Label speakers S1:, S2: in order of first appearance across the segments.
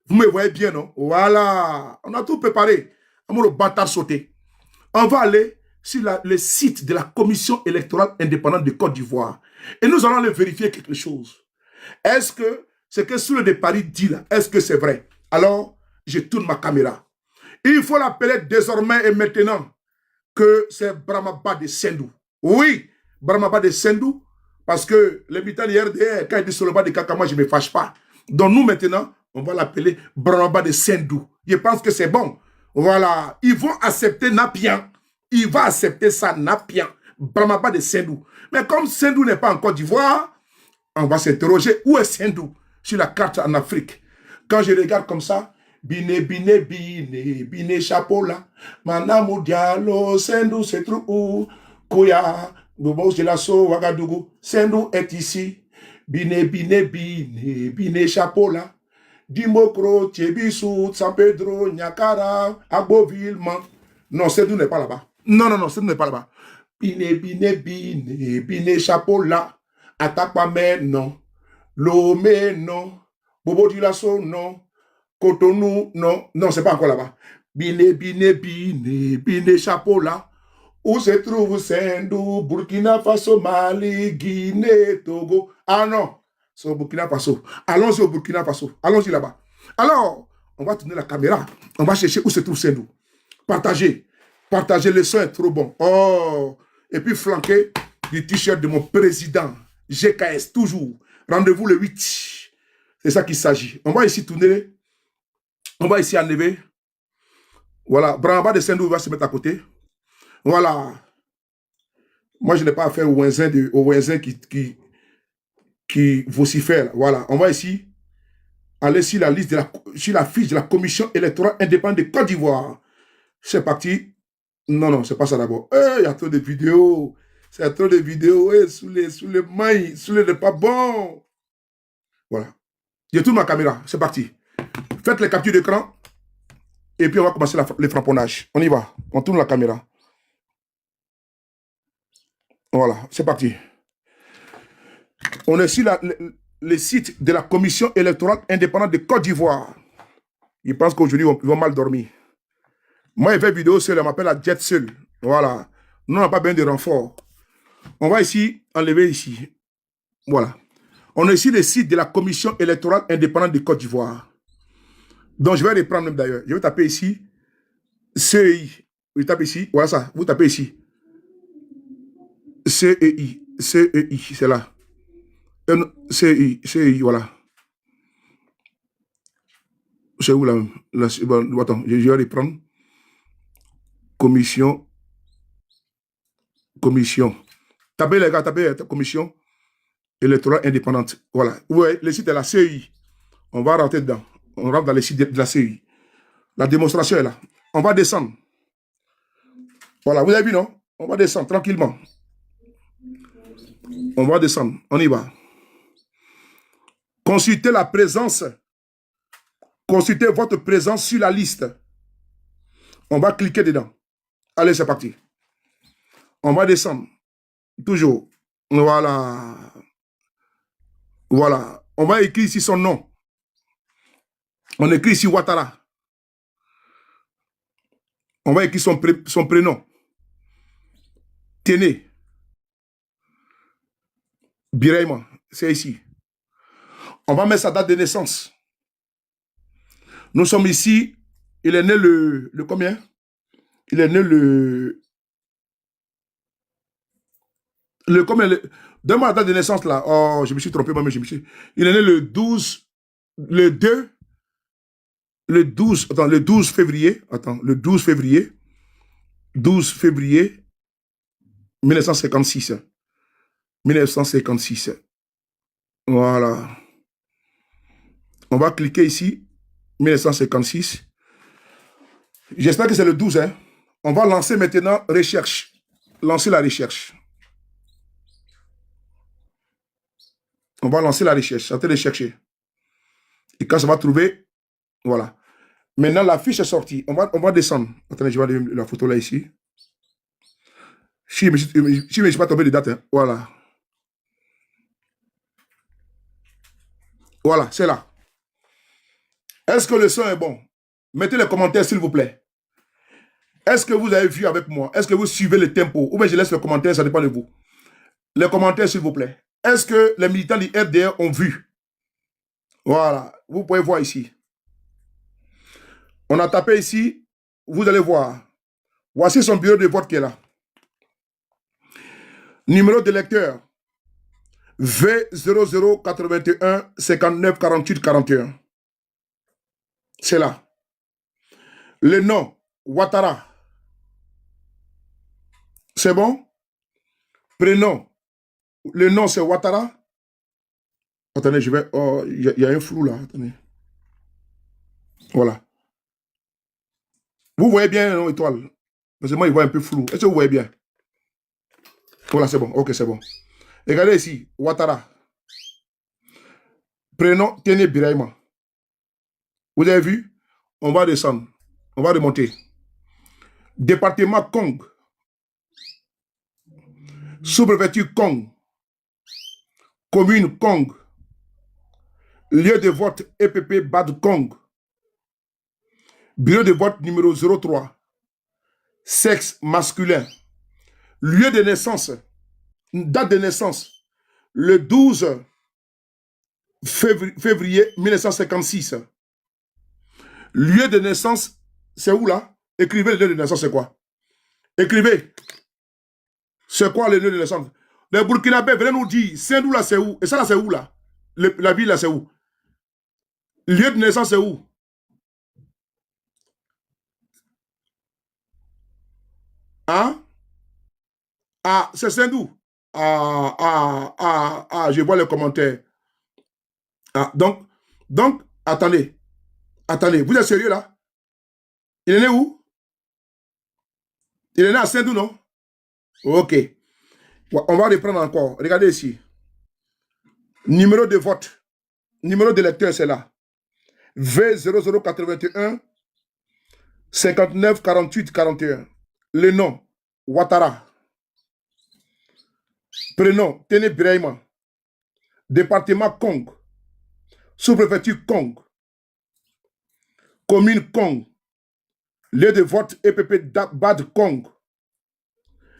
S1: Vous me voyez bien, non? Voilà. On a tout préparé. On va le bâtard sauter. On va aller sur le site de la Commission électorale indépendante de Côte d'Ivoire. Et nous allons aller vérifier quelque chose. Est-ce que ce que Soule de Paris dit là, est-ce que c'est vrai? Alors, je tourne ma caméra. Il faut l'appeler désormais et maintenant que c'est Bramaba de Sendou. Oui, Bramaba de Sendou, parce que les militants de RDR, quand ils disent Soloba de Kaka, moi je ne me fâche pas. Donc nous maintenant, on va l'appeler Bramaba de Sendou. Je pense que c'est bon. Voilà, ils vont accepter Napian. Il va accepter ça, Napian. Bramaba de Sendou. Mais comme Sendou n'est pas en Côte d'Ivoire, on va s'interroger où est Sendou sur la carte en Afrique. Quand je regarde comme ça, Bine, bine, bine, bine, chapeau là. Manamou dialo, Sendou se trouve où? Koya, Bobo Gelasso, Ouagadougou. Sendou est ici. Bine, bine, bine, bine, chapeau là. Dimokro, Tchébissou, San Pedro, Nyakara, Agboville, Man. Non, Sendou n'est pas là-bas. Non, non, non, Sendou n'est pas là-bas. Bine, bine, bine, bine, chapeau là. Attaque pas non. Lomé, non. Bobo Gelasso, non. Cotonou, non, non, c'est pas encore là-bas. Bine, bine, bine, bine, chapeau là. Où se trouve Sendou, Burkina Faso, Mali, Guinée, Togo. Ah non, c'est au Burkina Faso. Allons-y au Burkina Faso. Allons-y là-bas. Alors, on va tourner la caméra. On va chercher où se trouve Sendou. Partagez. Partagez, le son est trop bon. Oh, et puis flanqué du t-shirt de mon président, GKS, toujours. Rendez-vous le 8. C'est ça qu'il s'agit. On va ici tourner. On va ici enlever. Voilà. Bramba de Sendou va se mettre à côté. Voilà. Moi, je n'ai pas affaire au voisin qui vocifère. Voilà. On va ici aller sur la liste sur la fiche de la Commission électorale indépendante de Côte d'Ivoire. C'est parti. Non, non, c'est pas ça d'abord. Il y a trop de vidéos. C'est trop de vidéos. Sous les mailles. Sous les pas bon. Voilà. Je tourne ma caméra. C'est parti. Faites les captures d'écran. Et puis, on va commencer les framponnages. On y va. On tourne la caméra. Voilà, c'est parti. On est sur le site de la Commission électorale indépendante de Côte d'Ivoire. Ils pensent qu'aujourd'hui, ils vont mal dormir. Moi, je fais vidéo seul, on m'appelle la jet seul. Voilà. Nous, on n'a pas besoin de renfort. On va ici, enlever ici. Voilà. On est sur le site de la Commission électorale indépendante de Côte d'Ivoire. Donc, je vais reprendre même d'ailleurs. Je vais taper ici. CEI. Vous tapez ici. Voilà ça. Vous tapez ici. CEI. CEI. C'est là. CEI. Voilà. C'est où là, bon, attends, je vais reprendre. Commission. Tapez les gars, tapez commission électorale indépendante. Voilà. Vous voyez, le site de la CEI. On va rentrer dedans. On rentre dans le site de la CEI. La démonstration est là. On va descendre. Voilà, vous avez vu, non? On va descendre tranquillement. On va descendre. On y va. Consultez la présence. Consultez votre présence sur la liste. On va cliquer dedans. Allez, c'est parti. On va descendre. Toujours. Voilà. Voilà. On va écrire ici son nom. On écrit ici Ouattara. On va écrire son prénom. Téné. Bireima. C'est ici. On va mettre sa date de naissance. Nous sommes ici. Il est né le combien? Il est né le combien? Donne-moi la date de naissance là. Oh, je me suis trompé moi-même. Il est né le 12. Le 2. Le 12. Attends, le 12 février. Attends, le 12 février. 12 février 1956. 1956. Voilà. On va cliquer ici. 1956. J'espère que c'est le 12. Hein. On va lancer maintenant recherche. Lancer la recherche. On va lancer la recherche. En train de chercher. Et quand ça va trouver, voilà. Maintenant, la fiche est sortie. On va descendre. Attendez, je vais aller la photo là ici. Si je ne suis pas tombé de date. Hein. Voilà. Voilà, c'est là. Est-ce que le son est bon? Mettez les commentaires, s'il vous plaît. Est-ce que vous avez vu avec moi? Est-ce que vous suivez le tempo? Ou bien je laisse le commentaire, ça dépend de vous. Les commentaires, s'il vous plaît. Est-ce que les militants du FDR ont vu? Voilà, vous pouvez voir ici. On a tapé ici, vous allez voir. Voici son bureau de vote qui est là. Numéro de lecteur V0081 59 48 41. C'est là. Le nom, Ouattara. C'est bon? Prénom, le nom c'est Ouattara. Attendez, je vais... Oh, il y a un flou là. Attendez. Voilà. Vous voyez bien, non, étoile? Parce que moi, il voit un peu flou. Est-ce que vous voyez bien? Voilà, c'est bon. Ok, c'est bon. Regardez ici, Ouattara. Prénom, Téné Biraïma. Vous avez vu? On va descendre. On va remonter. Département Kong. Sous-préfecture Kong. Commune Kong. Lieu de vote EPP Bad Kong. Bureau de vote numéro 03. Sexe masculin. Lieu de naissance. Date de naissance. Le 12 février 1956. Lieu de naissance, c'est où là? Écrivez le lieu de naissance, c'est quoi? Écrivez. C'est quoi le lieu de naissance? Les Burkinabés, venez nous dire, Saint-Dou là, c'est où? Et ça là, c'est où là? La ville là, c'est où? Lieu de naissance, c'est où? Hein? Ah, c'est Saint-Dou. Je vois les commentaires. Ah, donc, attendez. Attendez, vous êtes sérieux là? Il est né où? Il est né à Saint-Dou, non? Ok. On va reprendre encore. Regardez ici. Numéro de vote. Numéro de lecteur, c'est là. V0081 59 48 41. Le nom, Ouattara. Prénom, Téné Biraïma. Département Kong. Sous-préfecture Kong. Commune Kong. Lieu de vote EPP Bad Kong.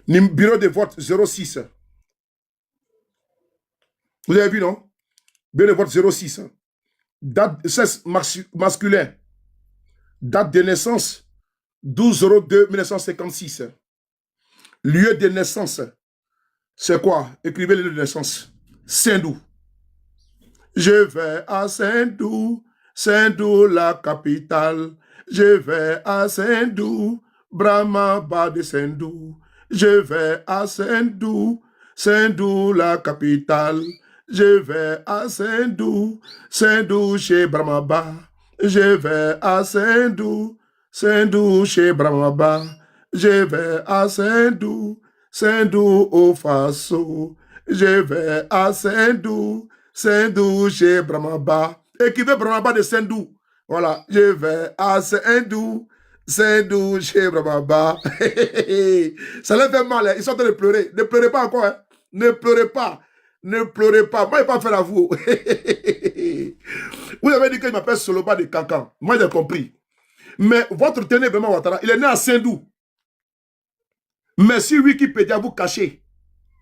S1: Bureau de vote 06. Vous avez vu, non? Bureau de vote 06. Date sexe masculin. Date de naissance 12/02/1956. Lieu de naissance. C'est quoi? Écrivez le lieu de naissance. Saint-Dou. Je vais à Saint-Dou, Saint-Dou la capitale. Je vais à Saint-Dou, Brahma de Saint-Dou. Je vais à Saint-Dou, Saint-Dou la capitale. Je vais à Saint-Dou, Saint-Dou chez Brahma. Je vais à Saint-Dou, Saint-Dou chez Brahma. Je vais à Saint-Dou, Saint-Dou au Faso. Je vais à Saint-Dou, Saint-Dou chez Brahmaba. Écrivez Brahmaba de Saint-Dou. Voilà, je vais à Saint-Dou, Saint-Dou chez Brahmaba. Ça leur fait mal, hein? Ils sont en train de pleurer. Ne pleurez pas encore, hein? Ne pleurez pas. Ne pleurez pas. Moi, je ne vais pas faire à vous. Vous avez dit qu'il m'appelle Soloba de Cancan. Moi, j'ai compris. Mais votre Téné vraiment Ouattara, il est né à Saint-Dou. Mais si Wikipédia vous cachez,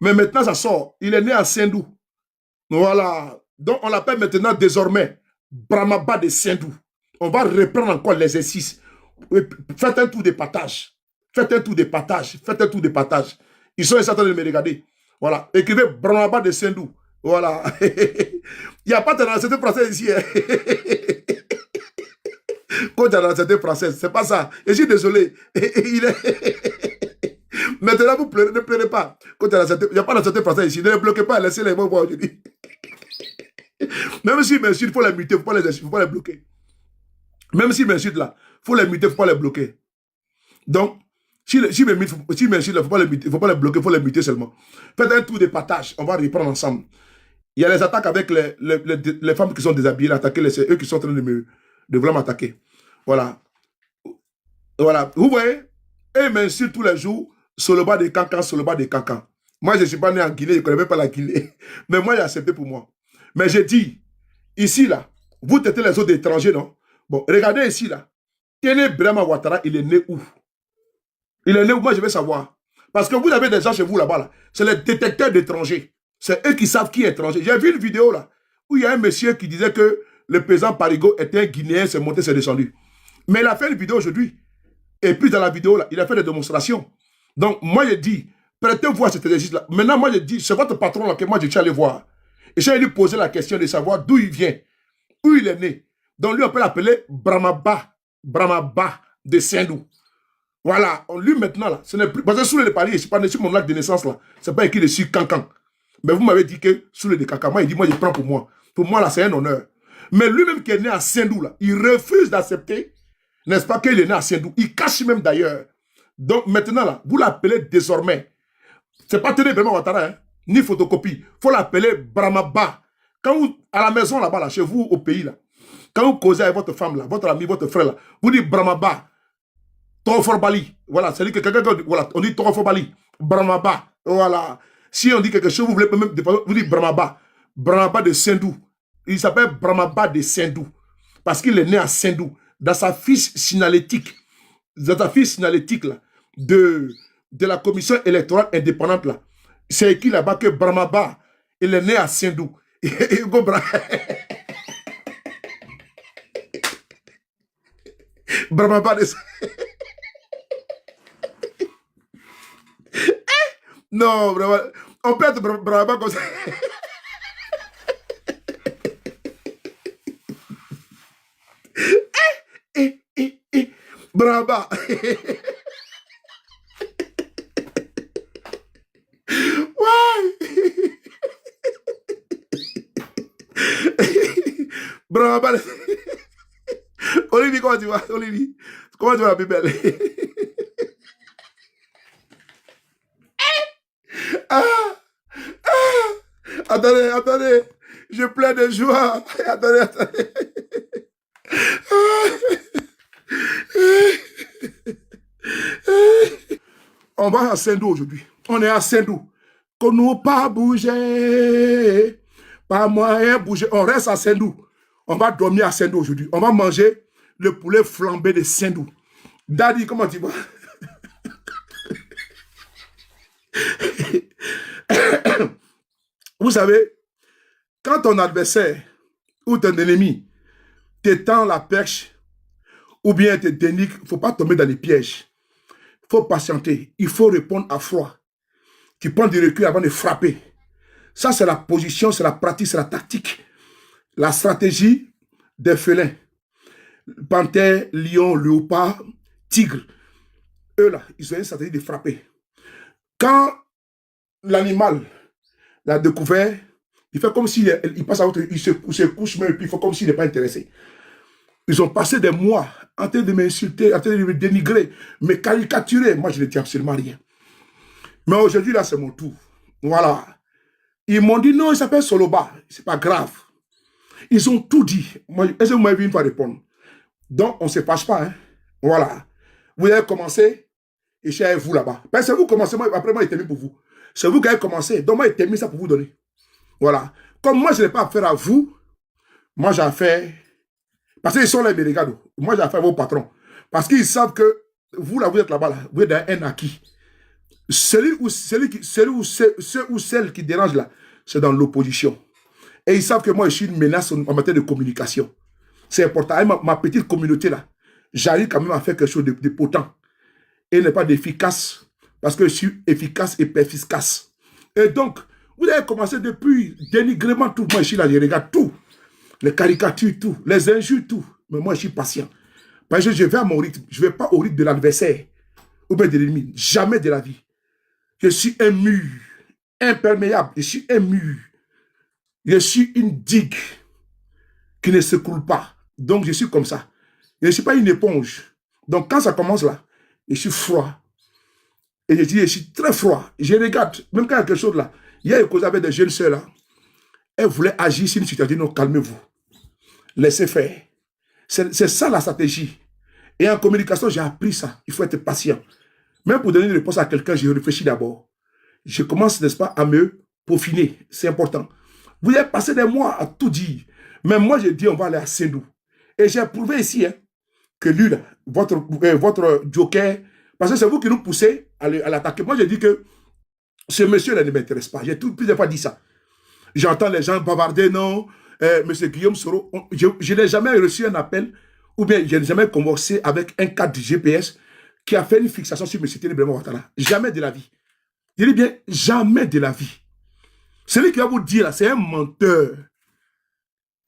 S1: mais maintenant ça sort, il est né à Saint-Dou. Voilà. Donc on l'appelle maintenant désormais Brahmaba de Saint-Dou. On va reprendre encore l'exercice. Faites un tour de partage. Faites un tour de partage. Faites un tour de partage. Ils sont en train de me regarder. Voilà. Écrivez Brahmaba de Saint-Dou. Voilà. Il n'y a pas de nationalité française ici. Quand il y a la nationalité française, c'est pas ça. Et je suis désolé. Il est... Maintenant, vous pleurez, ne pleurez pas. Quand il n'y a pas de nationalité française ici, ne les bloquez pas, laissez-les voir aujourd'hui. Même s'ils m'insultent, il faut les muter, il ne faut pas les bloquer. Même s'ils m'insultent là, il faut les muter, il ne faut pas les bloquer. Donc, s'ils m'insultent, il ne faut pas les muter, il ne faut pas les bloquer, il faut les muter seulement. Faites un tour de partage, on va reprendre ensemble. Il y a les attaques avec les femmes qui sont déshabillées, attaquer eux qui sont en train de vouloir m'attaquer. Voilà. Voilà. Vous voyez, ils m'insultent tous les jours, Soloba de Cancan, Soloba de Cancan. Moi, je ne suis pas né en Guinée, je ne connais même pas la Guinée. Mais moi, j'ai accepté pour moi. Mais j'ai dit, ici, là, vous têtez les autres étrangers, non? Bon, regardez ici, là. Kene Brahma Ouattara, il est né où? Il est né où? Moi, je vais savoir. Parce que vous avez des gens chez vous là-bas, là. C'est les détecteurs d'étrangers. C'est eux qui savent qui est étranger. J'ai vu une vidéo, là, où il y a un monsieur qui disait que le président Parigo était un Guinéen, c'est monté, c'est descendu. Mais il a fait une vidéo aujourd'hui. Et puis, dans la vidéo, là, il a fait des démonstrations. Donc, moi, je dis, prêtez-vous à cet exercice-là. Maintenant, moi, je dis, c'est votre patron, là, que moi, je suis allé voir. Et j'ai lui poser la question de savoir d'où il vient, où il est né. Donc, lui, on peut l'appeler Bramaba de Saint-Loup. Voilà, lui maintenant, là, ce n'est plus. Parce que sous le Paris, je ne suis pas né sur mon acte de naissance, là. Ce n'est pas écrit dessus Cancan. Mais vous m'avez dit que sous le de Cancan, moi, il dit, moi, je prends pour moi. Pour moi, là, c'est un honneur. Mais lui-même qui est né à Saint-Loup, là, il refuse d'accepter, n'est-ce pas, qu'il est né à Saint-Loup. Il cache même d'ailleurs. Donc maintenant, là, vous l'appelez désormais. Ce n'est pas Téné Brahma Ouattara, hein, ni photocopie. Il faut l'appeler Bramaba. Quand vous, à la maison, là-bas, là, chez vous, au pays, là, quand vous causez avec votre femme, là, votre ami, votre frère, là, vous dites Bramaba. Bali. Voilà, c'est-à-dire que quelqu'un, voilà, on dit Bali. Bramaba. Voilà. Si on dit quelque chose, vous voulez même, vous dites Bramaba. Bramaba de Saint-Dou. Il s'appelle Bramaba de Saint-Dou. Parce qu'il est né à Saint-Dou. Dans sa fiche signalétique, là, de la commission électorale indépendante, là, c'est écrit là-bas que Bramaba, il est né à Saint-Dou. Bramaba de Saint-Dou. Non, vraiment. On peut être Brahma comme ça. Brahma. Ouais. Brahma. Olivier, comment tu vas? Olivier, comment tu vas, la plus belle? Ah, ah, attendez, attendez. Je pleure de joie. Attendez, attendez. On va à Saint-Dou aujourd'hui. On est à Saint-Dou. Qu'on nous pas bouger. Pas moyen bouger. On reste à Saint-Dou. On va dormir à Saint-Dou aujourd'hui. On va manger le poulet flambé de Saint-Dou. Daddy, comment tu vas? Vous savez, quand ton adversaire ou ton ennemi t'étend la perche ou bien te dénigre, il ne faut pas tomber dans les pièges. Il faut patienter. Il faut répondre à froid. Tu prends du recul avant de frapper. Ça, c'est la position, c'est la pratique, c'est la tactique. La stratégie des félins. Panthère, lion, léopard, tigre. Eux, là, ils ont une stratégie de frapper. Quand l'animal l'a découvert, il fait comme s'il passe à l'autre, il se couche même, et puis il fait comme s'il n'est pas intéressé. Ils ont passé des mois en train de m'insulter, en train de me dénigrer, me caricaturer. Moi, je ne tiens absolument rien. Mais aujourd'hui, là, c'est mon tour. Voilà. Ils m'ont dit, non, il s'appelle Soloba. C'est pas grave. Ils ont tout dit. Est-ce que vous m'avez vu une fois répondre? Donc, on ne se fâche pas. Hein? Voilà. Vous avez commencé, et chez vous là-bas. C'est vous qui commencez, après moi, il termine pour vous. C'est vous qui avez commencé. Donc, moi, il termine ça pour vous donner. Voilà. Comme moi, je n'ai pas affaire à vous, moi, j'ai affaire. Parce qu'ils sont là, ils me regardent. Moi, j'ai affaire à vos patrons. Parce qu'ils savent que vous, là, vous êtes là-bas, là, vous êtes dans un acquis. Celui ou celle qui dérange là, c'est dans l'opposition. Et ils savent que moi, je suis une menace en matière de communication. C'est important. Avec ma petite communauté là, j'arrive quand même à faire quelque chose de potent. Et n'est pas d'efficace. Parce que je suis efficace et perficace. Et donc, vous avez commencé depuis dénigrement tout. Moi, je suis là, je regarde tout. Les caricatures, tout. Les injures, tout. Mais moi, je suis patient. Parce que je vais à mon rythme. Je ne vais pas au rythme de l'adversaire ou bien de l'ennemi. Jamais de la vie. Je suis un mur imperméable. Je suis un mur. Je suis une digue qui ne s'écroule pas. Donc, je suis comme ça. Je ne suis pas une éponge. Donc, quand ça commence là, je suis froid. Et je dis, je suis très froid. Je regarde, même quand il y a quelque chose là, il y a une cause avec des jeunes sœurs là. Elles voulaient agir sur une situation. Non, calmez-vous. Laissez faire. C'est ça la stratégie. Et en communication, j'ai appris ça. Il faut être patient. Même pour donner une réponse à quelqu'un, je réfléchis d'abord. Je commence, n'est-ce pas, à me peaufiner. C'est important. Vous avez passé des mois à tout dire. Mais moi, j'ai dit, on va aller à Saint-Dou. Et j'ai prouvé ici hein, que lui, là, votre joker, parce que c'est vous qui nous poussez à l'attaquer. Moi, j'ai dit que ce monsieur-là ne m'intéresse pas. J'ai plusieurs fois dit ça. J'entends les gens bavarder, non, monsieur Guillaume Soro. Je n'ai jamais reçu un appel, ou bien je n'ai jamais conversé avec un cadre du GPS qui a fait une fixation sur M. Téné Brément Ouattara. Jamais de la vie. Je dis bien, jamais de la vie. Celui qui va vous dire, là, c'est un menteur.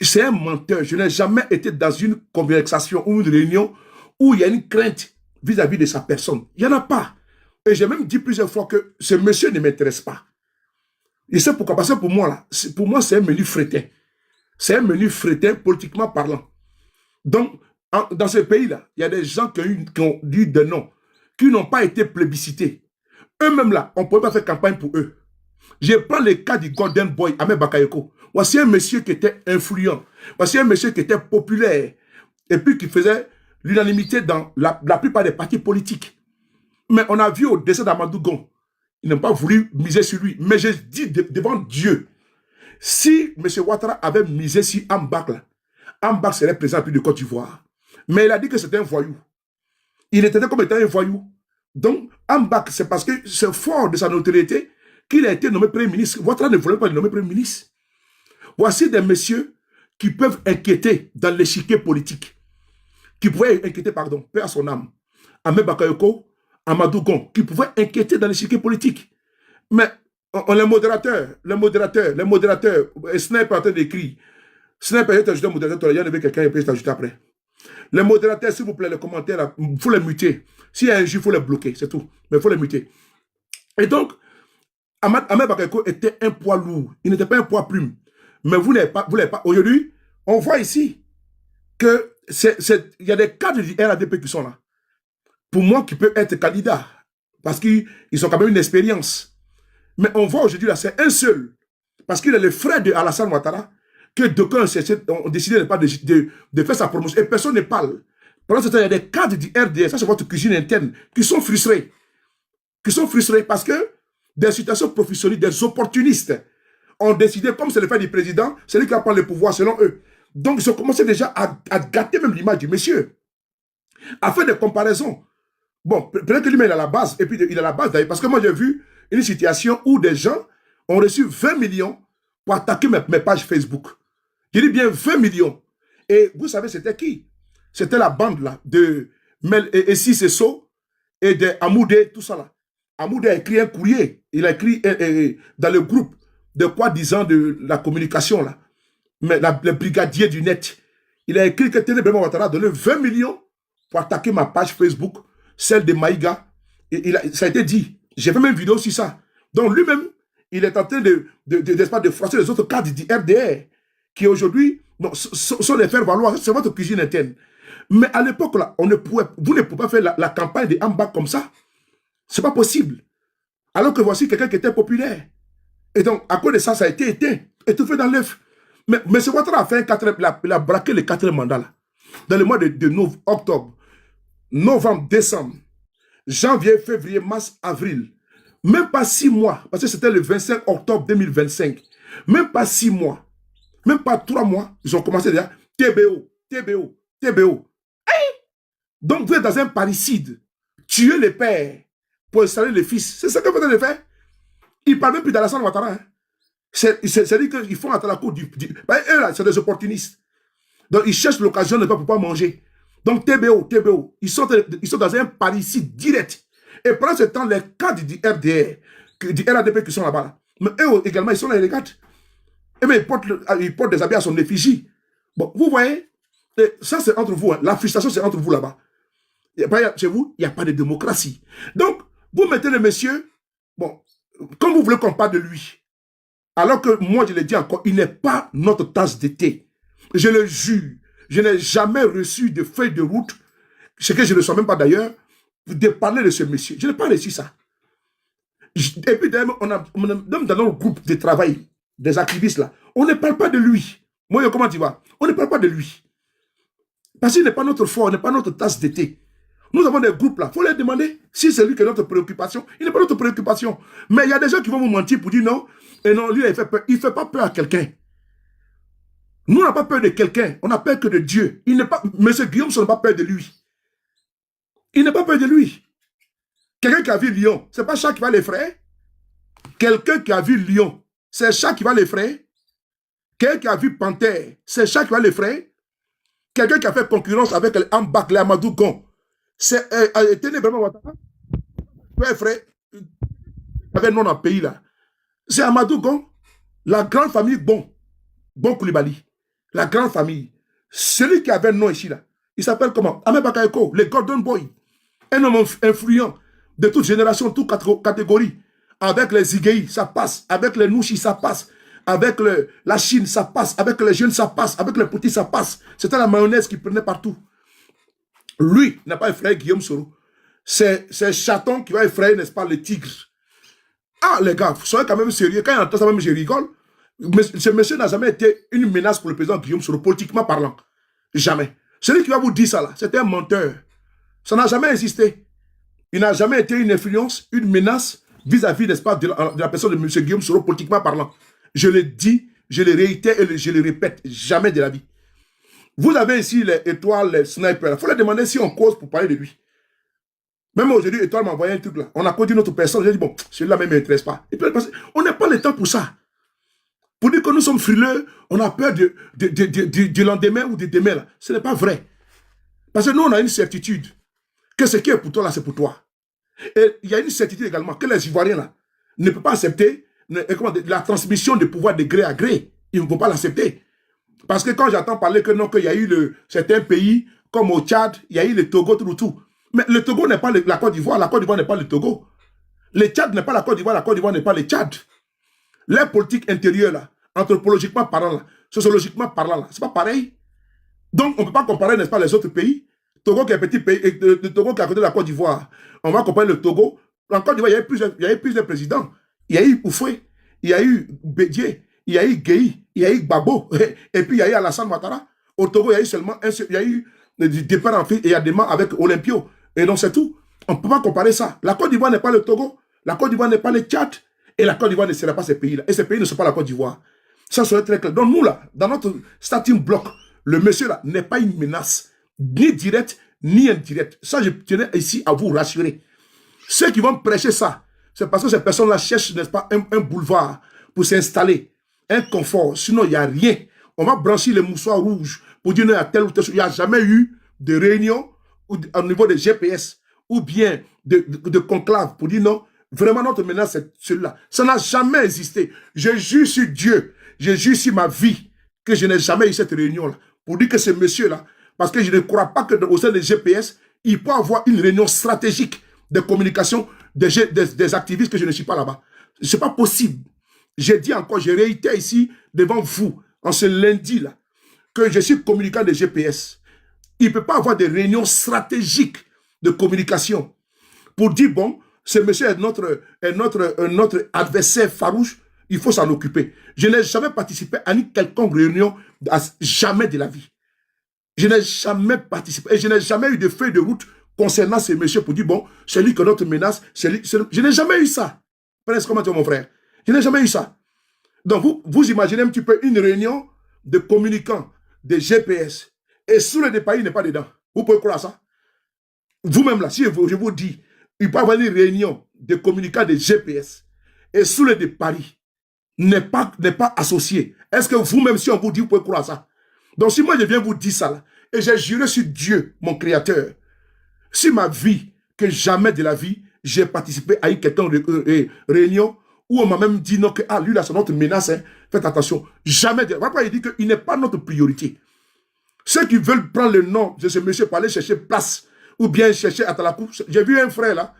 S1: C'est un menteur. Je n'ai jamais été dans une conversation ou une réunion où il y a une crainte vis-à-vis de sa personne. Il n'y en a pas. Et j'ai même dit plusieurs fois que ce monsieur ne m'intéresse pas. Et c'est pourquoi, parce que pour moi, c'est un menu frétin. C'est un menu frétin politiquement parlant. Donc, dans ce pays-là, il y a des gens qui ont dit des noms, qui n'ont pas été plébiscités. Eux-mêmes là, on ne pouvait pas faire campagne pour eux. Je prends le cas du Golden Boy, Ahmed Bakayoko. Voici un monsieur qui était influent. Voici un monsieur qui était populaire. Et puis qui faisait l'unanimité dans la plupart des partis politiques. Mais on a vu au décès d'Amadou Gon, ils n'ont pas voulu miser sur lui. Mais je dis devant Dieu, si M. Ouattara avait misé sur Ambak, Ambak serait président plus de Côte d'Ivoire. Mais il a dit que c'était un voyou. Il était comme étant un voyou. Donc, Ambak, c'est parce que c'est fort de sa notoriété qu'il a été nommé Premier ministre. Ouattara ne voulait pas le nommer Premier ministre. Voici des messieurs qui peuvent inquiéter dans l'échiquier politique. Qui pouvaient inquiéter, pardon, paix à son âme. Ahmed Bakayoko, Amadou Gon, qui pouvaient inquiéter dans l'échiquier politique. Mais les modérateurs, Sniper est en train d'écrire. Sniper est ajouté un modérateur, il y en avait quelqu'un qui peut s'ajouter après. Les modérateurs, s'il vous plaît, les commentaires, il faut les muter. S'il y a un jeu, il faut les bloquer, c'est tout. Mais il faut les muter. Et donc, Ahmed Bakayoko était un poids lourd. Il n'était pas un poids plume. Mais vous n'avez pas. Aujourd'hui, on voit ici que il y a des cadres du RADP qui sont là. Pour moi, qui peuvent être candidats. Parce qu'ils ont quand même une expérience. Mais on voit aujourd'hui là, c'est un seul. Parce qu'il est le frère de Alassane Ouattara, que d'aucuns ont décidé de faire sa promotion. Et personne ne parle. Pendant ce temps, il y a des cadres du RDS, ça c'est votre cuisine interne, qui sont frustrés. Qui sont frustrés parce que des situations professionnelles, des opportunistes ont décidé, comme c'est le fait du président, c'est lui qui va prendre le pouvoir selon eux. Donc ils ont commencé déjà à gâter même l'image du monsieur. À faire des comparaisons. Bon, peut-être que lui-même il a la base, et puis il a la base d'ailleurs, parce que moi j'ai vu une situation où des gens ont reçu 20 millions pour attaquer mes pages Facebook. Je dis bien 20 millions. Et vous savez c'était qui? C'était la bande là, de Mel et Sisseso et de Amoudé, tout ça là. Amoudé a écrit un courrier, il a écrit dans le groupe de quoi disant de la communication là, mais le brigadier du net, il a écrit que Téné Brément Ouattara a donné 20 millions pour attaquer ma page Facebook, celle de Maïga. Et ça a été dit. J'ai fait même une vidéo sur ça. Donc lui-même, il est en train de froisser les autres cadres du RDR qui aujourd'hui sont les faire valoir. C'est votre cuisine interne. Mais à l'époque, là, vous ne pouvez pas faire la campagne de Ambak comme ça. C'est pas possible. Alors que voici quelqu'un qui était populaire. Et donc, à cause de ça, ça a été éteint, étouffé dans l'œuf. Mais M. Ouattara a fait il a braqué le 4e mandat là. Dans le mois de octobre, novembre, décembre, janvier, février, mars, avril. Même pas 6 mois, parce que c'était le 25 octobre 2025. Même pas 6 mois, même pas 3 mois, ils ont commencé déjà TBO. Hey! Donc vous êtes dans un parricide. Tuer les pères pour installer les fils. C'est ça que vous êtes en train de faire. Ils ne parlent même plus d'Alassane Ouattara. Hein. C'est-à-dire qu'ils font à la cour du... eux là, c'est des opportunistes. Donc ils cherchent l'occasion de ne pas pouvoir manger. Donc TBO, ils sont dans un parricide direct. Et pendant ce temps, les cadres du RDR, du RADP qui sont là-bas, là, mais eux également, ils sont là, les cadres. Et bien, ils portent des habits à son effigie. Bon, vous voyez, ça c'est entre vous, hein. La frustration c'est entre vous là-bas. Chez vous, il n'y a pas de démocratie. Donc, vous mettez le monsieur, bon, comme vous voulez qu'on parle de lui, alors que moi je le dis encore, il n'est pas notre tasse de thé. Je le jure, je n'ai jamais reçu de feuille de route, ce que je ne reçois même pas d'ailleurs, de parler de ce monsieur. Je n'ai pas reçu ça. Et puis d'ailleurs, même dans notre groupe de travail, des activistes là, on ne parle pas de lui. Moi, comment tu vas? On ne parle pas de lui. Parce qu'il n'est pas notre fort, il n'est pas notre tasse de thé. Nous avons des groupes là, il faut leur demander si c'est lui qui est notre préoccupation. Il n'est pas notre préoccupation. Mais il y a des gens qui vont vous mentir pour dire non, et non, lui il fait peur. Il ne fait pas peur à quelqu'un. Nous, on n'a pas peur de quelqu'un, on a peur que de Dieu. Il n'est pas, Monsieur Guillaume, on n'a pas peur de lui. Il n'a pas peur de lui. Quelqu'un qui a vu Lion, ce n'est pas Chat qui va l'effrayer. Quelqu'un qui a vu Lion, c'est Chat qui va l'effrayer. Quelqu'un qui a vu Panthère, c'est Chat qui va l'effrayer. Quelqu'un qui a fait concurrence avec Ambak, les Amadou Gon, c'est Ténébrement Ouattara. Tu vas effrayer. Avec non dans le pays là. C'est Amadou Gon, la grande famille Bon Koulibaly. La grande famille. Celui qui avait un nom ici là, il s'appelle comment? Ahmed Bakayoko, le Gordon Boy. Un homme influent de toute génération, toute catégorie. Avec les Zigei, ça passe. Avec les Nouchi, ça passe. Avec la Chine, ça passe. Avec les jeunes, ça passe. Avec les petits, ça passe. C'était la mayonnaise qui prenait partout. Lui n'a pas effrayé Guillaume Soro. C'est Chaton qui va effrayer, n'est-ce pas, le tigre. Ah, les gars, soyez quand même sérieux. Quand il entend ça, même je rigole. Mais ce monsieur n'a jamais été une menace pour le président Guillaume Soro, politiquement parlant. Jamais. Celui qui va vous dire ça là, c'est un menteur. Ça n'a jamais existé. Il n'a jamais été une influence, une menace vis-à-vis, n'est-ce pas, de la personne de M. Guillaume Soro, politiquement parlant. Je le dis, je le réitère et je le répète, jamais de la vie. Vous avez ici les étoiles, les snipers. Il faut leur demander si on cause pour parler de lui. Même aujourd'hui, Étoile m'a envoyé un truc là. On a connu notre personne. J'ai dit, bon, celui-là même ne m'intéresse pas. Et puis, on n'a pas le temps pour ça. Pour dire que nous sommes frileux, on a peur du lendemain ou du demain. Là. Ce n'est pas vrai. Parce que nous, on a une certitude que ce qui est pour toi, là, c'est pour toi. Et il y a une certitude également que les Ivoiriens, là, ne peuvent pas accepter la transmission de pouvoir de gré à gré. Ils ne vont pas l'accepter. Parce que quand j'entends parler que non, qu'il y a eu certains pays, comme au Tchad, il y a eu le Togo, tout. Mais le Togo n'est pas la Côte d'Ivoire n'est pas le Togo. Le Tchad n'est pas la Côte d'Ivoire n'est pas le Tchad. Les politiques intérieures, là, anthropologiquement parlant, là, sociologiquement parlant, c'est pas pareil. Donc, on ne peut pas comparer, n'est-ce pas, les autres pays. Togo qui est un petit pays, le Togo qui est à côté de la Côte d'Ivoire. On va comparer le Togo. En Côte d'Ivoire, il y a eu plusieurs présidents. Il y a eu Oufoué, il y a eu Bédié, il y a eu Gueye, il y a eu Gbagbo, et puis il y a eu Alassane Ouattara. Au Togo, il y a eu seulement il y a eu des départs en fait, et il y a des mains avec Olympio. Et donc, c'est tout. On ne peut pas comparer ça. La Côte d'Ivoire n'est pas le Togo. La Côte d'Ivoire n'est pas le Tchad. Et la Côte d'Ivoire ne sera pas ces pays-là. Et ces pays ne sont pas la Côte d'Ivoire. Ça serait très clair. Donc, nous, là, dans notre starting block, le monsieur, là, n'est pas une menace, ni directe, ni indirecte. Ça, je tenais ici à vous rassurer. Ceux qui vont prêcher ça, c'est parce que ces personnes-là cherchent, n'est-ce pas, un boulevard pour s'installer, un confort. Sinon, il n'y a rien. On va brancher les moussoirs rouges pour dire, non, il y a tel ou tel chose. Il n'y a jamais eu de réunion au niveau des GPS ou bien de conclave pour dire non, vraiment notre menace c'est celui-là. Ça n'a jamais existé. Je jure sur Dieu, je jure sur ma vie que je n'ai jamais eu cette réunion-là pour dire que ce monsieur-là, parce que je ne crois pas qu'au sein des GPS, il peut avoir une réunion stratégique de communication des activistes que je ne suis pas là-bas. Ce n'est pas possible. J'ai dit encore, je réitère ici devant vous, en ce lundi-là, que je suis communicant des GPS. Il ne peut pas avoir des réunions stratégiques de communication pour dire, bon, ce monsieur est notre adversaire farouche, il faut s'en occuper. Je n'ai jamais participé à une quelconque réunion, jamais de la vie. Je n'ai jamais participé et je n'ai jamais eu de feuille de route concernant ce monsieur pour dire, bon, c'est lui que notre menace, je n'ai jamais eu ça. Comment tu mon frère? Je n'ai jamais eu ça. Donc, vous imaginez un petit peu une réunion de communicants, de GPS, et sous le départ, il n'est pas dedans. Vous pouvez croire ça? Vous-même, là, si je vous dis, il peut y avoir une réunion de communicants de GPS, et sous le départ, n'est pas associé. Est-ce que vous-même, si on vous dit, vous pouvez croire ça? Donc, si moi, je viens vous dire ça, là, et j'ai juré sur Dieu, mon Créateur, si ma vie, que jamais de la vie, j'ai participé à une quelconque réunion, où on m'a même dit, non, que lui, là, c'est notre menace, hein, faites attention. Jamais. Pourquoi il dit qu'il n'est pas notre priorité? Ceux qui veulent prendre le nom de ce monsieur pour aller chercher place ou bien chercher à Talakou. J'ai vu un frère là,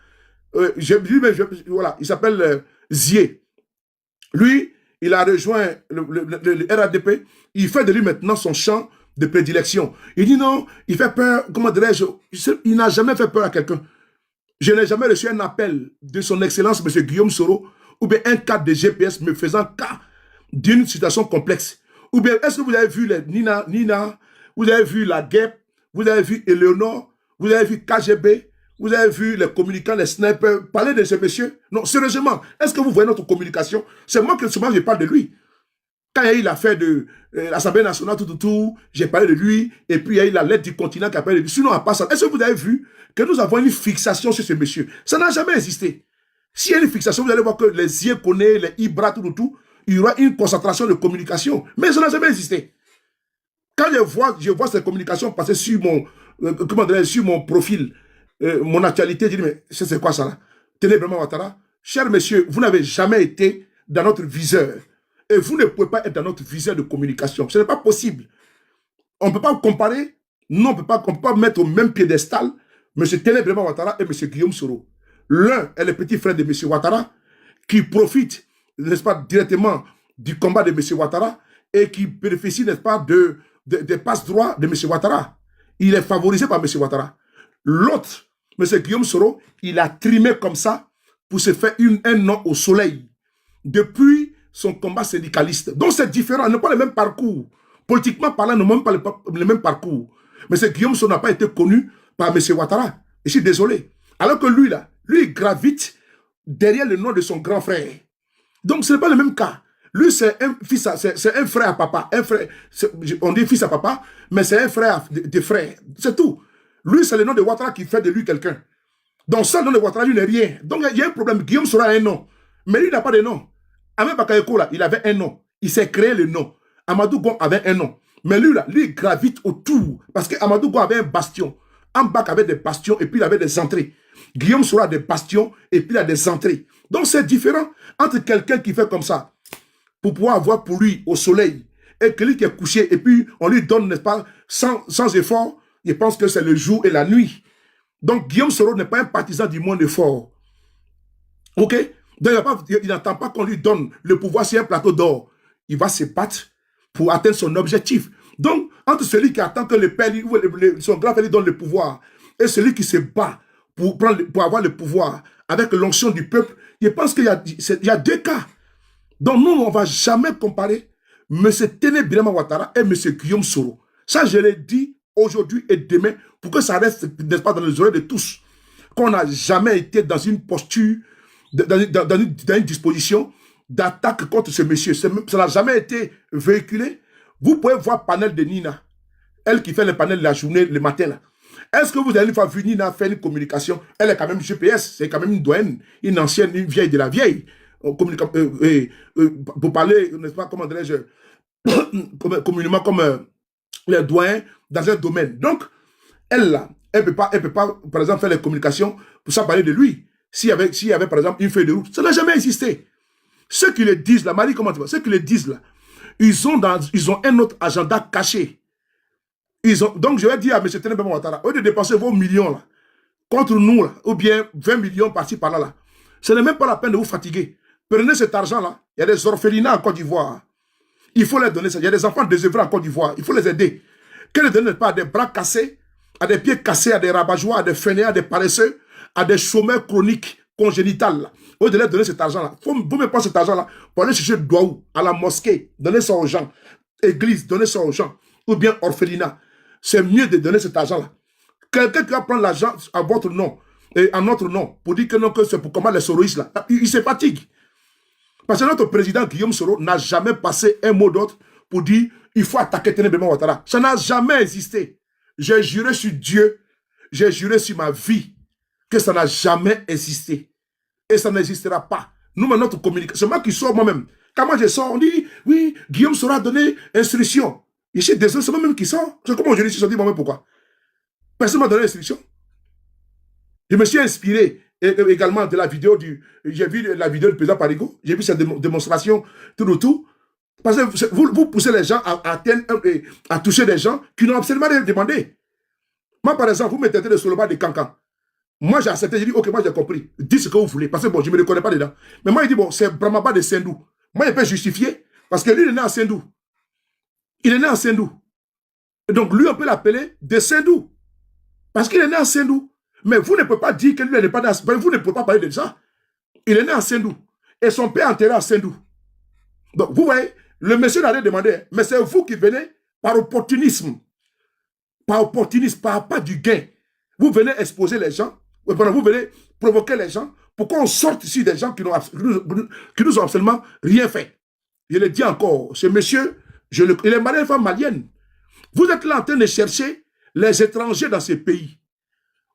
S1: voilà, il s'appelle Zié. Lui, il a rejoint le RADP, il fait de lui maintenant son champ de prédilection. Il dit non, il fait peur, comment dirais-je, il n'a jamais fait peur à quelqu'un. Je n'ai jamais reçu un appel de son excellence, M. Guillaume Soro, ou bien un cadre de GPS me faisant cas d'une situation complexe. Ou bien, est-ce que vous avez vu les Nina, vous avez vu la guêpe, vous avez vu Eleonore, vous avez vu KGB, vous avez vu les communicants, les snipers, parler de ce monsieur? Non, sérieusement, est-ce que vous voyez notre communication? C'est moi que souvent je parle de lui. Quand il y a eu l'affaire de l'Assemblée nationale, tout, j'ai parlé de lui, et puis il y a eu la lettre du continent qui a parlé de lui. Sinon, à part ça, est-ce que vous avez vu que nous avons une fixation sur ce monsieur? Ça n'a jamais existé. S'il y a une fixation, vous allez voir que les yeux connaissent, les Ibra, tout, il y aura une concentration de communication. Mais ça n'a jamais existé. Quand je vois ces communications passer sur sur mon profil, mon actualité, je dis, mais c'est quoi ça là? Tenez vraiment Ouattara. Cher monsieur, vous n'avez jamais été dans notre viseur. Et vous ne pouvez pas être dans notre viseur de communication. Ce n'est pas possible. On ne peut pas comparer. Non, on ne peut pas mettre au même piédestal M. Ténébrement Ouattara et M. Guillaume Soro. L'un est le petit frère de M. Ouattara qui profite, n'est-ce pas, directement du combat de M. Ouattara et qui bénéficie, n'est-ce pas, des passe-droits de M. Ouattara. Il est favorisé par M. Ouattara. L'autre, M. Guillaume Soro, il a trimé comme ça pour se faire un nom au soleil depuis son combat syndicaliste. Donc c'est différent, ils n'ont pas le même parcours. Politiquement parlant, ils n'ont même pas le même parcours. M. Guillaume Soro n'a pas été connu par M. Ouattara. Je suis désolé. Alors que lui, là, lui, il gravite derrière le nom de son grand frère. Donc ce n'est pas le même cas. Lui, c'est un frère à papa. Un frère, on dit fils à papa, mais c'est un frère de frère. C'est tout. Lui, c'est le nom de Ouattara qui fait de lui quelqu'un. Donc, ça, le nom de Ouattara, lui, n'est rien. Donc, il y a un problème. Guillaume Soro a un nom. Mais lui, n'a pas de nom. Ahmed Bakayoko, là, il avait un nom. Il s'est créé le nom. Amadou Gon avait un nom. Mais lui, là, lui, il gravite autour. Parce qu'Amadou Gon avait un bastion. Ambak avait des bastions et puis il avait des entrées. Guillaume Soro a des bastions et puis il a des entrées. Donc, c'est différent entre quelqu'un qui fait comme ça, pour pouvoir avoir pour lui au soleil, et quelqu'un qui est couché, et puis on lui donne, n'est-ce pas, sans effort, il pense que c'est le jour et la nuit. Donc, Guillaume Soro n'est pas un partisan du moins effort. Ok? Donc, il n'attend pas qu'on lui donne le pouvoir sur un plateau d'or. Il va se battre pour atteindre son objectif. Donc, entre celui qui attend que le père, son grand frère lui donne le pouvoir, et celui qui se bat pour avoir le pouvoir avec l'onction du peuple, je pense qu'il y a deux cas. Donc, nous, on ne va jamais comparer M. Ténébrement Ouattara et M. Guillaume Soro. Ça, je l'ai dit aujourd'hui et demain pour que ça reste, n'est-ce pas, dans les oreilles de tous. Qu'on n'a jamais été dans une posture, dans une disposition d'attaque contre ce monsieur. Ça n'a jamais été véhiculé. Vous pouvez voir Panel de Nina, elle qui fait le panel de la journée, le matin, là. Est-ce que vous allez voir Nina faire une communication? Elle est quand même GPS, c'est quand même une douane, une ancienne, une vieille de la vieille. Pour parler, n'est-ce pas, comment dirais-je, communément comme les doyens dans un domaine. Donc, elle, là, elle ne peut pas, par exemple, faire les communications pour ça parler de lui. S'il y avait, par exemple, une feuille de route, ça n'a jamais existé. Ceux qui le disent, là, Marie, comment tu vois? Ceux qui le disent, là, ils ont un autre agenda caché. Donc, je vais dire à M. Ténébrement Ouattara, au lieu de dépenser vos millions, là, contre nous, là, ou bien 20 millions par-ci, par-là, là, ce n'est même pas la peine de vous fatiguer. Prenez cet argent-là. Il y a des orphelinats en Côte d'Ivoire. Il faut les donner ça. Il y a des enfants désœuvrés en Côte d'Ivoire. Il faut les aider. Que ne donnez pas à des bras cassés, à des pieds cassés, à des rabat-joie, à des fainéants, à des paresseux, à des chômeurs chroniques congénitales. Au lieu de leur donner cet argent-là, vous me prenez cet argent-là pour aller chercher Douaou, à la mosquée, donner ça aux gens. Église, donner ça aux gens. Ou bien orphelinat. C'est mieux de donner cet argent-là. Quelqu'un qui va prendre l'argent à votre nom, et en notre nom, pour dire que non, que c'est pour combattre les soroïstes là, il se fatigue. Parce que notre président Guillaume Soro n'a jamais passé un mot d'autre pour dire il faut attaquer Ténébrement Ouattara. Ça n'a jamais existé. J'ai juré sur Dieu, j'ai juré sur ma vie que ça n'a jamais existé. Et ça n'existera pas. Nous, maintenant, notre communication, c'est moi qui sors moi-même. Quand moi je sors, on dit oui, Guillaume Soro a donné instruction. Je suis désolé, c'est moi-même qui sors. C'est comment je dis, je dis moi-même pourquoi. Personne ne m'a donné l'instruction. Je me suis inspiré également de la vidéo j'ai vu la vidéo du président Parigo, j'ai vu cette démonstration, tout. Parce que vous poussez les gens à toucher des gens qui n'ont absolument rien demandé. Moi, par exemple, vous me traitez de Soloba de Cancan. Moi, j'ai accepté, j'ai dit, ok, moi j'ai compris. Dites ce que vous voulez. Parce que bon, je ne me reconnais pas dedans. Mais moi, il dit, bon, c'est Bramaba de Sendou. Moi, il peut justifier. Parce que lui, il est né à Sendou. Il est né à Sendou. Donc, lui, on peut l'appeler de Sendou. Parce qu'il est né à Sendou. Mais vous ne pouvez pas dire que lui n'est pas né à Sendou. Vous ne pouvez pas parler de ça. Il est né à Sendou. Et son père est enterré à Sendou. Donc, vous voyez, le monsieur n'a rien demandé. Mais c'est vous qui venez par opportunisme. Par opportunisme, par pas du gain. Vous venez exposer les gens. Vous venez provoquer les gens pour qu'on sorte ici des gens qui nous ont absolument rien fait. je le dis encore, ce monsieur, il est marié à une femme malienne. Vous êtes là en train de chercher les étrangers dans ces pays.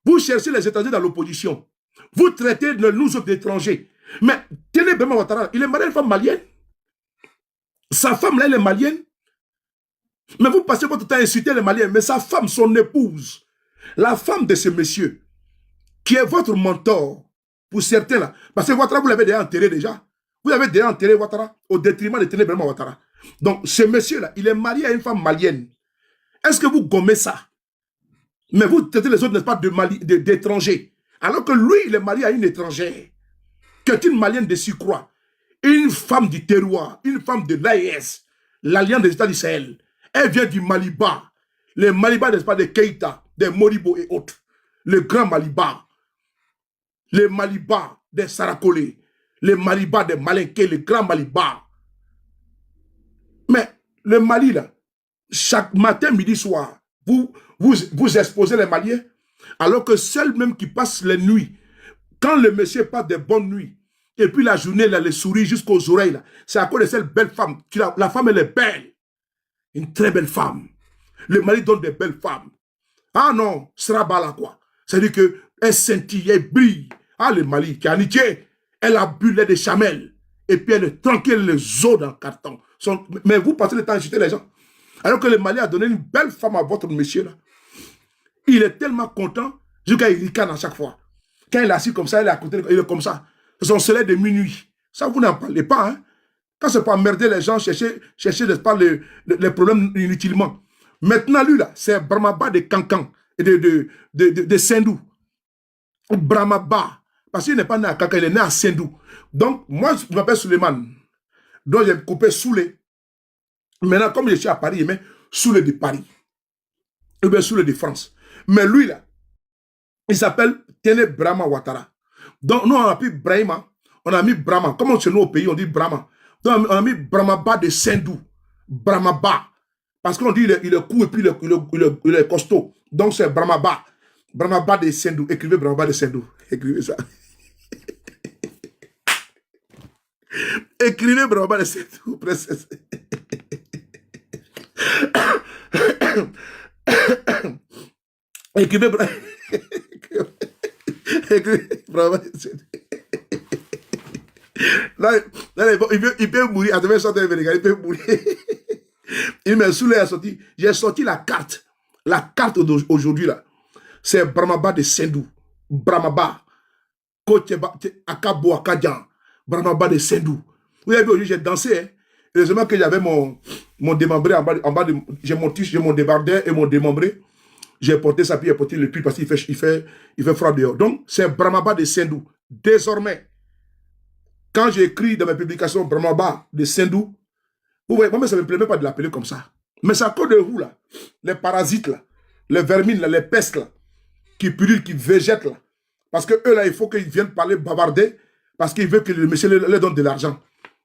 S1: Vous cherchez les étrangers dans l'opposition. Vous traitez de nous autres d'étrangers. Mais Téné Brahma Ouattara, il est marié à une femme malienne. Sa femme là, elle est malienne. Mais vous passez votre temps à insulter les Maliens. Mais sa femme, son épouse, la femme de ce monsieur, qui est votre mentor, pour certains là. Parce que Ouattara, vous l'avez déjà enterré déjà. Vous avez déjà enterré Ouattara au détriment de Téné Brahma Ouattara. Donc, ce monsieur-là, il est marié à une femme malienne. Est-ce que vous gommez ça? Mais vous traitez les autres, n'est-ce pas, d'étrangers. Alors que lui, il est marié à une étrangère, qui est une malienne de surcroît. Une femme du terroir, une femme de l'AES, l'Alliance des États d'Israël. Elle vient du Maliba. Les Maliba, n'est-ce pas, des Keïta, des Moribo et autres. Le grand Maliba. Les Maliba des Sarakolé. Les Maliba des Malinké, le grand Maliba. Mais le Mali, là, chaque matin, midi, soir, vous exposez les Maliens, alors que ceux même qui passent les nuits, quand le monsieur passe des bonnes nuits, et puis la journée, là, les souris jusqu'aux oreilles, c'est à cause de cette belle femme. La femme, elle est belle. Une très belle femme. Le Mali donne des belles femmes. Ah non, Srabala quoi. C'est-à-dire qu'elle scintille, elle brille. Ah, le Mali, qui a niqué, elle a bu lait de chamel. Et puis elle est tranquille, les os dans le carton. Mais vous passez le temps à insulter les gens. Alors que le Mali a donné une belle femme à votre monsieur là. Il est tellement content, jusqu'à il ricane à chaque fois. Quand il est assis comme ça, il est à côté, il est comme ça. C'est son soleil de minuit. Ça, vous n'en parlez pas, hein. Quand c'est pas emmerder les gens, chercher n'est-ce pas, les problèmes inutilement. Maintenant, lui, là, c'est Brahmaba de Cancan et de Sendou. Brahmaba. Parce qu'il n'est pas né à Cancan, il est né à Sendou. Donc, moi, je m'appelle Suleiman. Donc, j'ai coupé Soulé. Maintenant, comme je suis à Paris, il met Soulé de Paris. Ou bien Soulé de France. Mais lui, là, il s'appelle Téné Brahma Ouattara. Donc, nous, on a pris Brahma, on a mis Brahma. Comme chez nous au pays, on dit Brahma. Donc, on a mis Brahmaba de Sendou. Brahmaba. Parce qu'on dit il est court et puis il est costaud. Donc, c'est Brahmaba. Brahmaba de Sendou. Écrivez Brahmaba de Sendou. Écrivez ça. Écrivez Brahmaba de Sendou. Écrivez Brahmaba de Sendou. Là, il peut mourir. À travers ça, il peut mourir. Il m'a saoulé à sortir. J'ai sorti la carte. La carte d'aujourd'hui, là. C'est Brahmaba de Sendou. Brahmaba. Kocheba, Akabo, Akadjan. Brahmaba de Sendou. Vous avez vu, aujourd'hui, j'ai dansé. Hein. Heureusement que j'avais mon démembré en bas de. J'ai mon débardeur et mon démembré. J'ai porté ça, puis j'ai porté le puits parce qu'il fait froid dehors. Donc, c'est Brahmaba de Sendou. Désormais, quand j'écris dans mes publications Brahmaba de Sendou, vous voyez, moi, ça ne me plaît même pas de l'appeler comme ça. Mais c'est à cause de vous, là, les parasites, là, les vermines, là, les pestes, là, qui pullulent, qui végètent, là. Parce que eux, là, il faut qu'ils viennent parler, bavarder, parce qu'ils veulent que le monsieur leur donne de l'argent.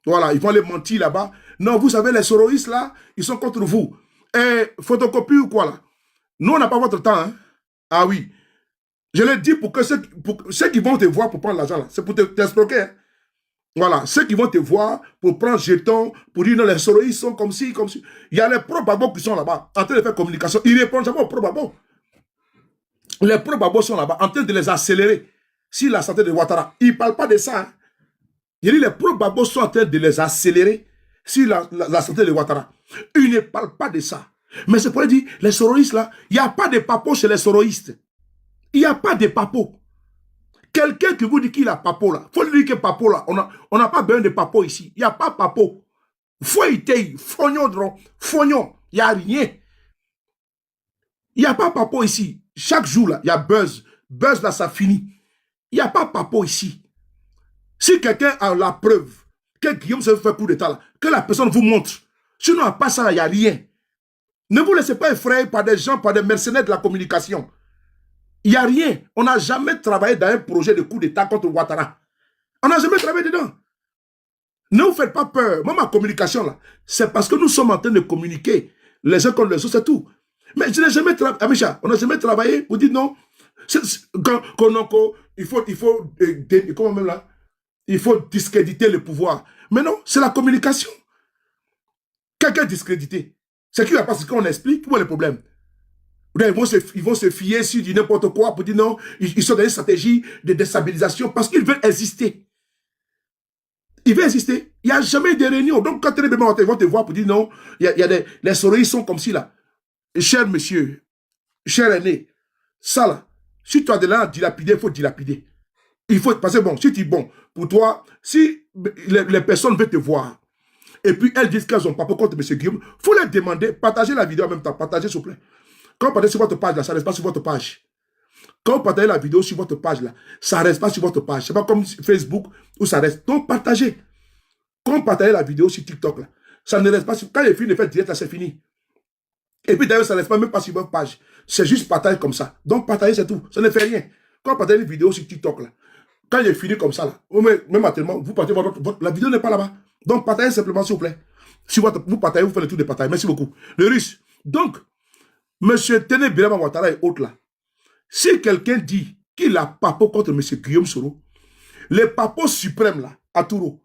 S1: Voilà, ils vont les mentir là-bas. Non, vous savez, les soroïstes, là, ils sont contre vous. Et photocopie ou quoi, là? Nous, on n'a pas votre temps, hein. Ah oui. Je le dis pour que ceux qui vont te voir pour prendre l'argent, là, c'est pour t'escroquer, hein. Voilà, ceux qui vont te voir pour prendre jeton, pour dire non, les soroïstes sont comme ci, comme ci. Il y a les pro-babos qui sont là-bas, en train de faire communication. Ils répondent jamais aux pro-babos. Les pro-babos sont là-bas, en train de les accélérer. Si la santé de Ouattara, ils ne parlent pas de ça. Hein. Il dit les pro-babos sont en train de les accélérer si la santé de Ouattara. Ils ne parlent pas de ça. Mais c'est pour dire, les soroïstes là, il n'y a pas de papos chez les soroïstes. Il n'y a pas de papos. Quelqu'un qui vous dit qu'il a papo là, il faut lui dire que papo là, on n'a pas besoin de papo ici. Il n'y a pas papo. Fouille, fognon, il n'y a rien. Il n'y a pas papo ici. Chaque jour là, il y a buzz. Buzz là, ça finit. Il n'y a pas papo ici. Si quelqu'un a la preuve que Guillaume se fait coup d'état là, que la personne vous montre. Sinon, à part ça, il n'y a rien. Ne vous laissez pas effrayer par des gens, par des mercenaires de la communication. Il n'y a rien. On n'a jamais travaillé dans un projet de coup d'État contre Ouattara. On n'a jamais travaillé dedans. Ne vous faites pas peur. Moi, ma communication, là, c'est parce que nous sommes en train de communiquer les uns contre les autres, c'est tout. Mais je n'ai jamais travaillé. Amicha, on n'a jamais travaillé. Vous dites non. Il faut, comment même là, il faut discréditer le pouvoir. Mais non, c'est la communication. Quelqu'un discrédité. C'est qui va pas ce qu'on explique, où est le problème? Ils vont se fier sur du n'importe quoi pour dire non, ils sont dans une stratégie de déstabilisation parce qu'ils veulent exister. Ils veulent exister. Il n'y a jamais de réunion. Donc, quand ils vont te voir pour dire non, les souris sont comme si là. Cher monsieur, cher aîné, ça là, si tu as de l'argent à dilapider, il faut dilapider. Il faut, parce que bon, si tu bon, pour toi, si les personnes veulent te voir, et puis elles disent qu'elles n'ont pas contre M. Guillaume, il faut leur demander, partagez la vidéo en même temps, partagez s'il vous plaît. Quand vous partagez sur votre page là, ça ne reste pas sur votre page. Quand vous partagez la vidéo sur votre page là, ça ne reste pas sur votre page. Ce n'est pas comme Facebook où ça reste. Donc partagez. Quand vous partagez la vidéo sur TikTok là, ça ne reste pas sur... Quand il est fini de faire direct là, c'est fini. Et puis d'ailleurs, ça ne reste pas même pas sur votre page. C'est juste partage comme ça. Donc partagez, c'est tout. Ça ne fait rien. Quand vous partagez une vidéo sur TikTok là, quand il est fini comme ça là, même actuellement, vous partagez la vidéo n'est pas là-bas. Donc partagez simplement s'il vous plaît. Si vous partagez, vous faites le tour de partage. Merci beaucoup. Le russe. Donc, M. Téné Birama Ouattara et autres là, si quelqu'un dit qu'il a papo contre M. Guillaume Soro, les papos suprêmes là, à Touro,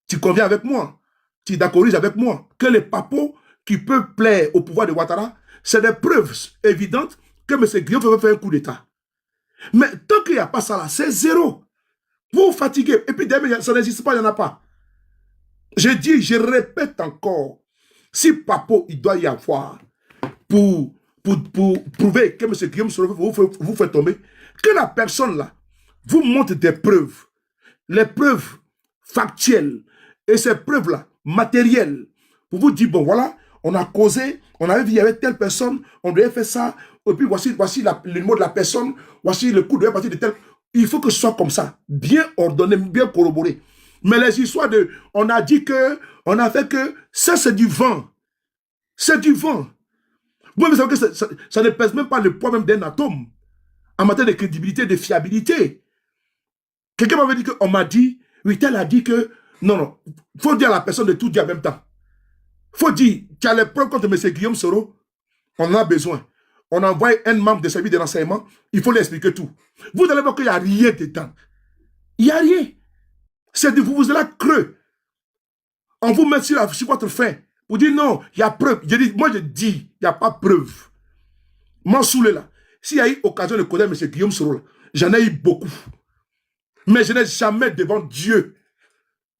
S1: tu conviens avec moi, tu d'accordises avec moi, que les papos qui peuvent plaire au pouvoir de Ouattara, c'est des preuves évidentes que M. Guillaume veut faire un coup d'État. Mais tant qu'il n'y a pas ça là, c'est zéro. Vous vous fatiguez. Et puis derrière, ça n'existe pas, il n'y en a pas. Je dis, je répète encore, si papo, il doit y avoir pour prouver que M. Guillaume Soro vous fait tomber, que la personne là vous montre des preuves, les preuves factuelles, et ces preuves-là, matérielles, pour vous dire, bon voilà, on a causé, on avait vu avec telle personne, on devait faire ça, et puis voici le mot de la personne, voici le coup de partir de tel. Il faut que ce soit comme ça, bien ordonné, bien corroboré. Mais les histoires de, on a dit que, on a fait que, ça c'est du vent. C'est du vent. Vous savez que ça ne pèse même pas le poids même d'un atome en matière de crédibilité, de fiabilité. Quelqu'un m'avait dit qu'on m'a dit, oui, tel a dit que, non, il faut dire à la personne de tout dire en même temps. Il faut dire, tu as les preuves contre M. Guillaume Soro, on en a besoin. On envoie un membre de service de renseignement, il faut lui expliquer tout. Vous allez voir qu'il n'y a rien dedans. Il n'y a rien. C'est de vous allez creux. On vous met sur votre fin. Vous dites non, il y a preuve. Moi je dis, il n'y a pas preuve. Moi, Soulé là, s'il y a eu occasion de connaître M. Guillaume Soro, j'en ai eu beaucoup. Mais je n'ai jamais devant Dieu,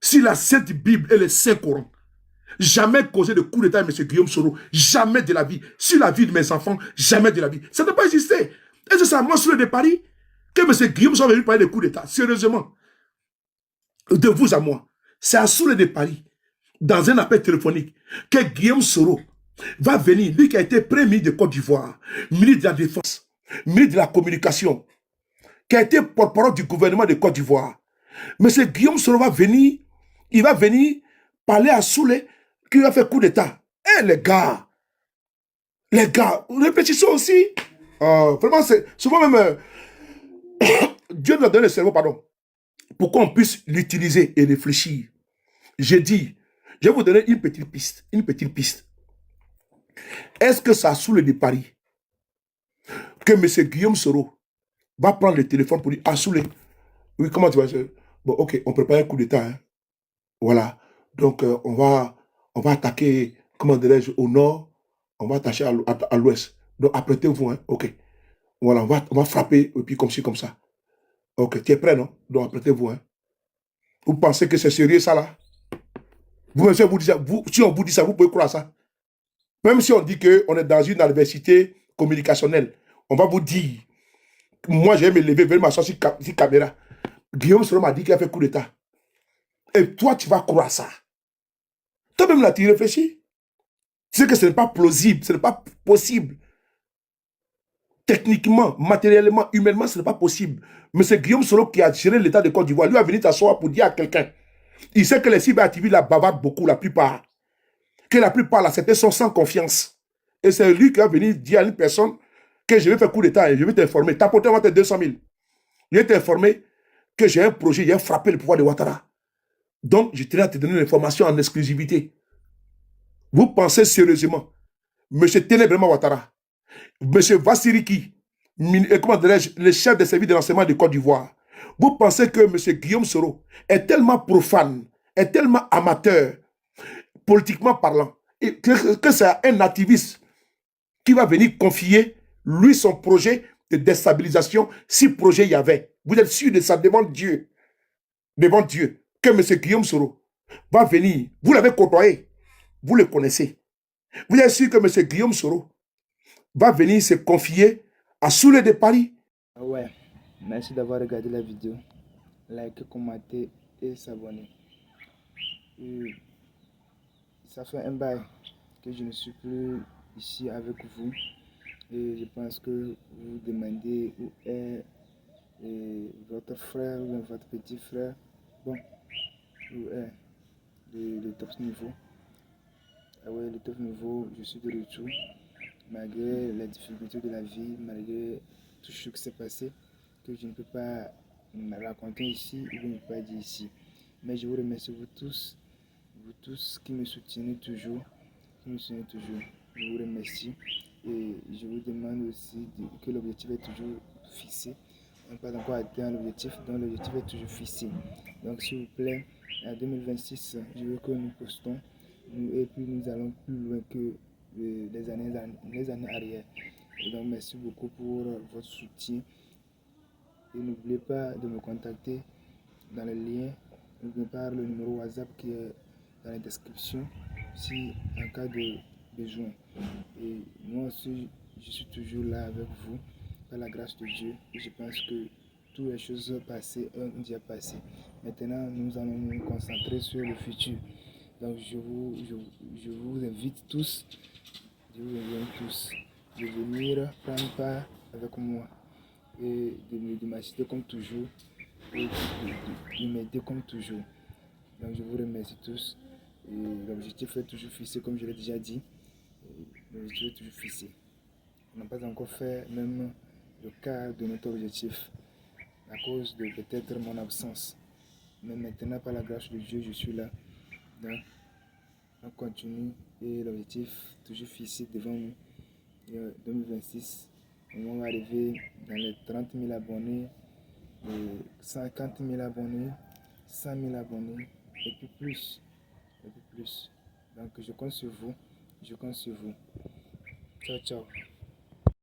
S1: si la Sainte Bible et le Saint-Coran, jamais causé de coup d'État à M. Guillaume Soro. Jamais de la vie. Sur la vie de mes enfants, jamais de la vie. Ça ne peut pas exister. Et c'est ça, moi, Soulé de Paris, que M. Guillaume Soro est venu parler de coup d'État. Sérieusement. De vous à moi. C'est à Soulé de Paris, dans un appel téléphonique, que Guillaume Soro va venir, lui qui a été premier ministre de Côte d'Ivoire, ministre de la Défense, ministre de la Communication, qui a été porte-parole du gouvernement de Côte d'Ivoire. Mais ce Guillaume Soro va venir, il va venir parler à Soulé qui va faire coup d'État. Eh les gars, réfléchissez aussi. Vraiment, c'est souvent même, Dieu nous a donné le cerveau, pardon, pour qu'on puisse l'utiliser et réfléchir. J'ai dit, je vais vous donner une petite piste. Est-ce que ça Soulé de Paris, que M. Guillaume Soro va prendre le téléphone pour dire, ah Soulé, oui, comment tu vas dire? Bon, ok, on prépare un coup d'État. Hein. Voilà. Donc, on va attaquer, comment dirais-je, au nord, on va attaquer à l'ouest. Donc, apprêtez-vous, hein. Ok. Voilà, on va frapper, et puis comme ci, comme ça. Ok, tu es prêt, non? Donc, apprêtez-vous, hein. Vous pensez que c'est sérieux, ça, là? Vous-même, si on vous dit ça, vous pouvez croire ça. Même si on dit qu'on est dans une adversité communicationnelle, on va vous dire, moi, je vais me lever, je vais m'asseoir sur caméra. Guillaume Soro m'a dit qu'il a fait coup d'État. Et toi, tu vas croire ça. Toi-même, là, tu réfléchis. Tu sais que ce n'est pas plausible, ce n'est pas possible. Techniquement, matériellement, humainement, ce n'est pas possible. Mais c'est Guillaume Soro qui a géré l'État de Côte d'Ivoire. Lui a venu t'asseoir pour dire à quelqu'un. Il sait que les cyberactivistes la bavardent beaucoup, la plupart. Que la plupart, là, c'était sont sans confiance. Et c'est lui qui a venu dire à une personne que je vais faire coup d'État et je vais t'informer. T'apporter 200 000. Je vais t'informer que j'ai un projet, j'ai frappé le pouvoir de Ouattara. Donc, je tenais à te donner l'information en exclusivité. Vous pensez sérieusement, M. Téné-Birama Ouattara, M. Vassiriki, le chef des services de renseignement de Côte d'Ivoire, vous pensez que M. Guillaume Soro est tellement profane, est tellement amateur, politiquement parlant, que c'est un activiste qui va venir confier, lui, son projet de déstabilisation, si projet il y avait. Vous êtes sûr de ça devant Dieu, que M. Guillaume Soro va venir. Vous l'avez côtoyé, vous le connaissez. Vous êtes sûr que M. Guillaume Soro va venir se confier à Soulé de Paris?
S2: Ouais, merci d'avoir regardé la vidéo. Likez, commenter et s'abonner. Ça fait un bail que je ne suis plus ici avec vous. Et je pense que vous vous demandez où est votre frère ou votre petit frère. Bon, où est le top niveau. Ah ouais, le top niveau, je suis de retour. Malgré les difficultés de la vie, malgré tout ce qui s'est passé, que je ne peux pas me raconter ici ou ne peux pas dire ici. Mais je vous remercie vous tous qui me soutenez toujours, Je vous remercie et je vous demande aussi que l'objectif est toujours fixé. On n'a pas encore atteint l'objectif, donc l'objectif est toujours fixé. Donc s'il vous plaît, en 2026, je veux que nous postons et puis nous allons plus loin que les années arrière. Et donc merci beaucoup pour votre soutien. Et n'oubliez pas de me contacter dans le lien. N'oubliez pas le numéro WhatsApp qui est dans la description si en cas de besoin. Et moi aussi, je suis toujours là avec vous par la grâce de Dieu. Et je pense que toutes les choses passées ont déjà passé. Maintenant, nous allons nous concentrer sur le futur. Donc je vous invite tous, de venir prendre part avec moi et de m'assister comme toujours et de m'aider comme toujours. Donc je vous remercie tous. Et l'objectif est toujours fixé, comme je l'ai déjà dit. L'objectif est toujours fixé. On n'a pas encore fait même le quart de notre objectif à cause de peut-être mon absence. Mais maintenant, par la grâce de Dieu, je suis là. Donc, on continue et l'objectif toujours fixé devant nous. 2026, on va arriver dans les 30 000 abonnés, 50 000 abonnés, 100 000 abonnés et puis plus. Donc je compte sur vous. Ciao, ciao.